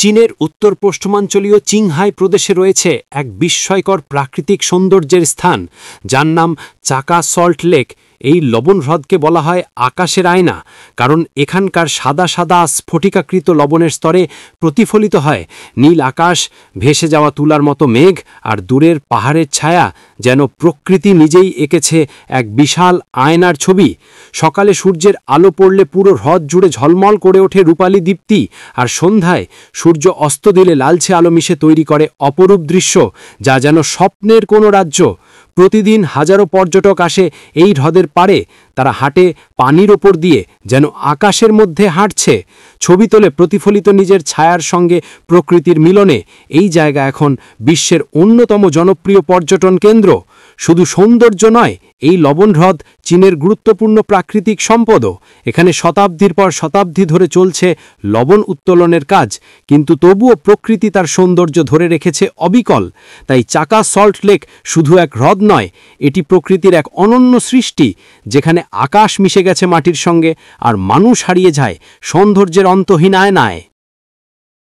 চীনের উত্তর পশ্চিমাঞ্চলীয় চিংহাই প্রদেশে রয়েছে এক বিস্ময়কর প্রাকৃতিক সৌন্দর্যের স্থান, যার নাম চাকা সল্ট লেক। এই লবণ হ্রদকে বলা হয় আকাশের আয়না, কারণ এখানকার সাদা সাদা স্ফটিকাকৃত লবণের স্তরে প্রতিফলিত হয় নীল আকাশ, ভেসে যাওয়া তুলার মতো মেঘ, আর দূরের পাহাড়ের ছায়া, যেন প্রকৃতি নিজেই এঁকেছে এক বিশাল আয়নার ছবি। সকালে সূর্যের আলো পড়লে পুরো হ্রদ জুড়ে ঝলমল করে ওঠে রূপালী দীপ্তি, আর সন্ধ্যায় সূর্য অস্ত দিলে লালচে আলো মিশে তৈরি করে অপরূপ দৃশ্য, যা যেন স্বপ্নের কোনো রাজ্য। প্রতিদিন হাজারো পর্যটক আসে এই হ্রদের পাড়ে। তারা হাঁটে পানির ওপর দিয়ে, যেন আকাশের মধ্যে হাঁটছে। ছবি তোলে প্রতিফলিত নিজের ছায়ার সঙ্গে প্রকৃতির মিলনে। এই জায়গা এখন বিশ্বের অন্যতম জনপ্রিয় পর্যটন কেন্দ্র। শুধু সৌন্দর্য নয়, এই লবণ হ্রদ চীনের গুরুত্বপূর্ণ প্রাকৃতিক সম্পদও। এখানে শতাব্দীর পর শতাব্দী ধরে চলছে লবণ উত্তোলনের কাজ, কিন্তু তবুও প্রকৃতি তার সৌন্দর্য ধরে রেখেছে অবিকল। তাই চাকা সল্ট লেক শুধু এক হ্রদ নয়, এটি প্রকৃতির এক অনন্য সৃষ্টি, যেখানে আকাশ মিশে গেছে মাটির সঙ্গে, আর মানুষ হারিয়ে যায় সৌন্দর্যের অন্তহীন আয়নায়।